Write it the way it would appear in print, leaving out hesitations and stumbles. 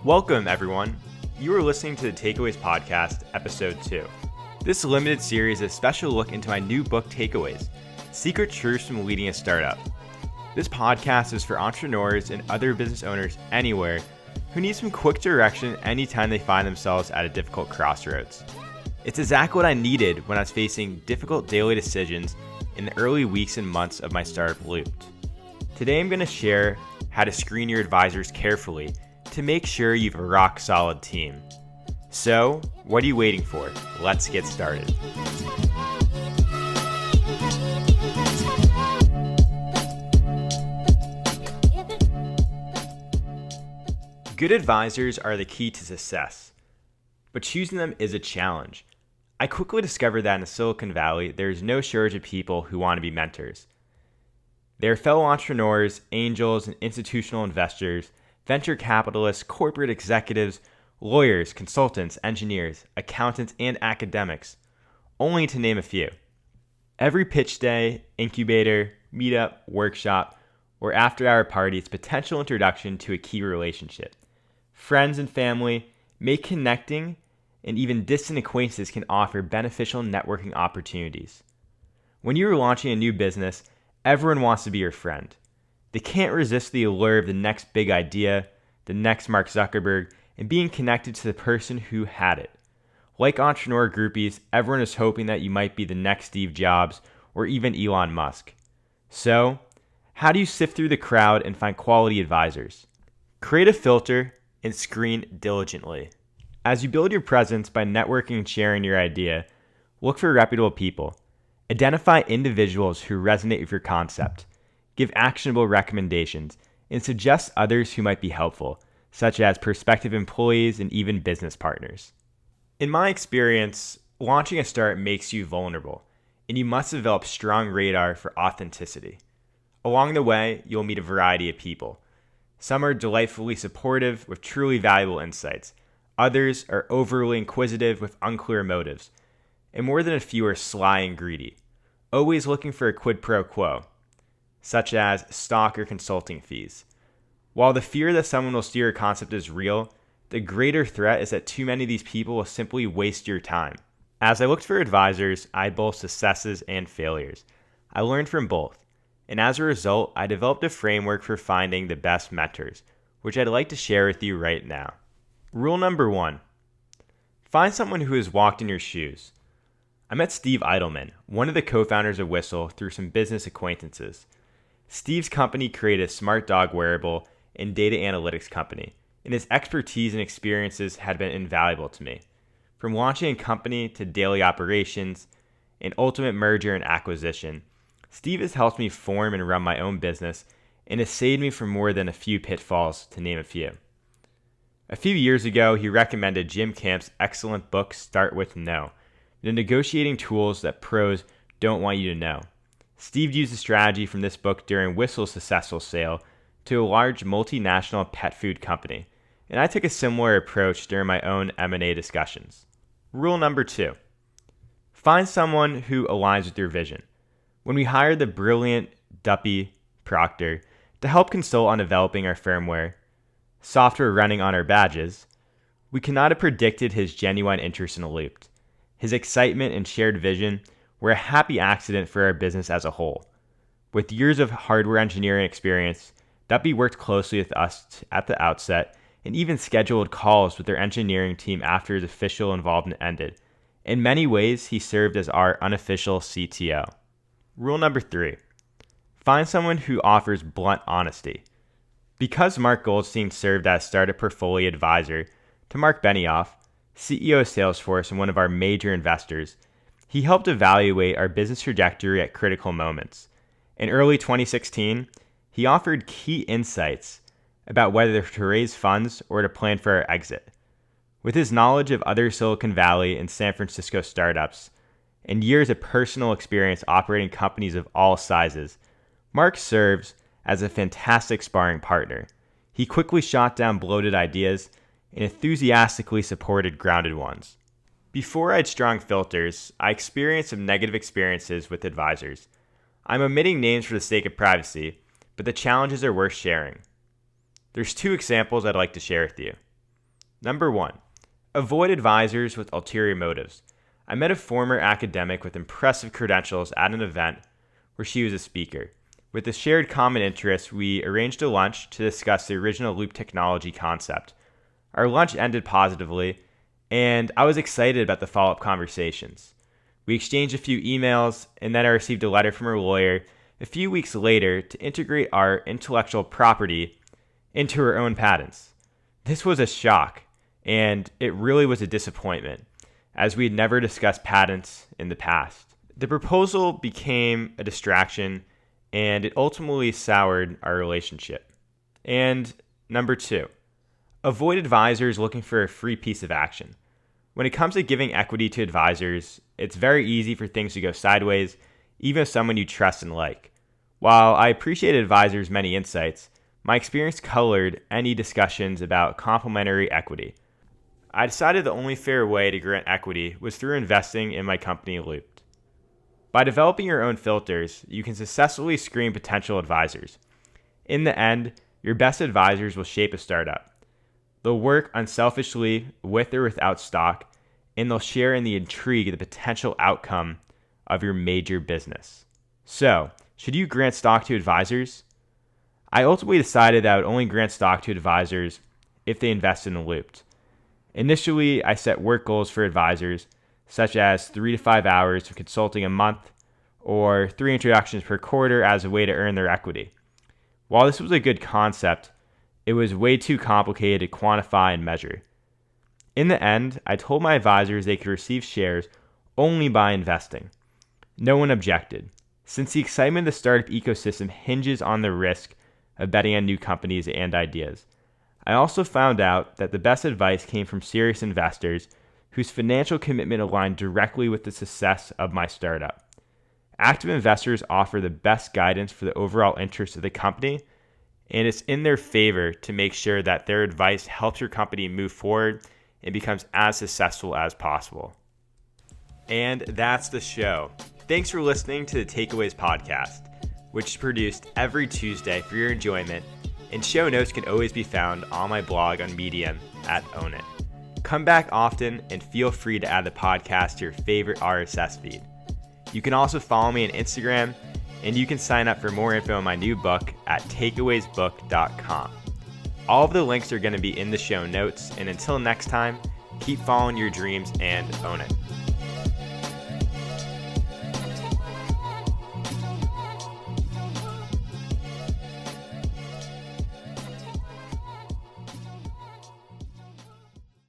Welcome, everyone. You are listening to the Takeaways Podcast, Episode 2. This limited series is a special look into my new book, Takeaways, Secret Truths from Leading a Startup. This podcast is for entrepreneurs and other business owners anywhere who need some quick direction anytime they find themselves at a difficult crossroads. It's exactly what I needed when I was facing difficult daily decisions in the early weeks and months of my startup Looped. Today I'm going to share how to screen your advisors carefully to make sure you have a rock-solid team. So, what are you waiting for? Let's get started. Good advisors are the key to success, but choosing them is a challenge. I quickly discovered that in the Silicon Valley, there is no shortage of people who want to be mentors. They are fellow entrepreneurs, angels, and institutional investors, venture capitalists, corporate executives, lawyers, consultants, engineers, accountants, and academics, only to name a few. Every pitch day, incubator, meetup, workshop, or after-hour party is potential introduction to a key relationship. Friends and family make connecting, and even distant acquaintances can offer beneficial networking opportunities. When you are launching a new business, everyone wants to be your friend. They can't resist the allure of the next big idea, the next Mark Zuckerberg, and being connected to the person who had it. Like entrepreneur groupies, everyone is hoping that you might be the next Steve Jobs or even Elon Musk. So, how do you sift through the crowd and find quality advisors? Create a filter and screen diligently. As you build your presence by networking and sharing your idea, look for reputable people. Identify individuals who resonate with your concept. Give actionable recommendations, and suggest others who might be helpful, such as prospective employees and even business partners. In my experience, launching a startup makes you vulnerable, and you must develop strong radar for authenticity. Along the way, you'll meet a variety of people. Some are delightfully supportive with truly valuable insights. Others are overly inquisitive with unclear motives. And more than a few are sly and greedy, always looking for a quid pro quo, such as stock or consulting fees. While the fear that someone will steal your concept is real, the greater threat is that too many of these people will simply waste your time. As I looked for advisors, I had both successes and failures. I learned from both, and as a result, I developed a framework for finding the best mentors, which I'd like to share with you right now. Rule number 1, find someone who has walked in your shoes. I met Steve Eidelman, one of the co-founders of Whistle, through some business acquaintances. Steve's company created a smart dog wearable and data analytics company, and his expertise and experiences had been invaluable to me. From launching a company to daily operations and ultimate merger and acquisition, Steve has helped me form and run my own business and has saved me from more than a few pitfalls, to name a few. A few years ago, he recommended Jim Camp's excellent book, Start With No, the negotiating tools that pros don't want you to know. Steve used a strategy from this book during Whistle's successful sale to a large multinational pet food company, and I took a similar approach during my own M&A discussions. Rule number 2, find someone who aligns with your vision. When we hired the brilliant Duppy Proctor to help consult on developing our firmware, software running on our badges, we could not have predicted his genuine interest in Looped. His excitement and shared vision were a happy accident for our business as a whole. With years of hardware engineering experience, Duppy worked closely with us at the outset and even scheduled calls with their engineering team after his official involvement ended. In many ways, he served as our unofficial CTO. Rule number 3, find someone who offers blunt honesty. Because Mark Goldstein served as startup portfolio advisor to Mark Benioff, CEO of Salesforce and one of our major investors, he helped evaluate our business trajectory at critical moments. In early 2016, he offered key insights about whether to raise funds or to plan for our exit. With his knowledge of other Silicon Valley and San Francisco startups, and years of personal experience operating companies of all sizes, Mark serves as a fantastic sparring partner. He quickly shot down bloated ideas and enthusiastically supported grounded ones. Before I had strong filters, I experienced some negative experiences with advisors. I'm omitting names for the sake of privacy, but the challenges are worth sharing. There's two examples I'd like to share with you. Number 1. Avoid advisors with ulterior motives. I met a former academic with impressive credentials at an event where she was a speaker. With a shared common interest, we arranged a lunch to discuss the original loop technology concept. Our lunch ended positively, and I was excited about the follow-up conversations. We exchanged a few emails, and then I received a letter from her lawyer a few weeks later to integrate our intellectual property into her own patents. This was a shock, and it really was a disappointment, as we had never discussed patents in the past. The proposal became a distraction, and it ultimately soured our relationship. And number 2, avoid advisors looking for a free piece of action. When it comes to giving equity to advisors, it's very easy for things to go sideways, even with someone you trust and like. While I appreciate advisors' many insights, my experience colored any discussions about complementary equity. I decided the only fair way to grant equity was through investing in my company Looped. By developing your own filters, you can successfully screen potential advisors. In the end, your best advisors will shape a startup. They'll work unselfishly with or without stock, and they'll share in the intrigue of the potential outcome of your major business. So, should you grant stock to advisors? I ultimately decided that I would only grant stock to advisors if they invested in Looped. Initially, I set work goals for advisors, such as 3 to 5 hours of consulting a month or 3 introductions per quarter as a way to earn their equity. While this was a good concept, it was way too complicated to quantify and measure. In the end, I told my advisors they could receive shares only by investing. No one objected, since the excitement of the startup ecosystem hinges on the risk of betting on new companies and ideas. I also found out that the best advice came from serious investors whose financial commitment aligned directly with the success of my startup. Active investors offer the best guidance for the overall interest of the company, and it's in their favor to make sure that their advice helps your company move forward and becomes as successful as possible. And that's the show. Thanks for listening to the Takeaways podcast, which is produced every Tuesday for your enjoyment, and show notes can always be found on my blog on Medium at Own It. Come back often and feel free to add the podcast to your favorite RSS feed. You can also follow me on Instagram, and you can sign up for more info on my new book at takeawaysbook.com. All of the links are going to be in the show notes, and until next time, keep following your dreams and own it.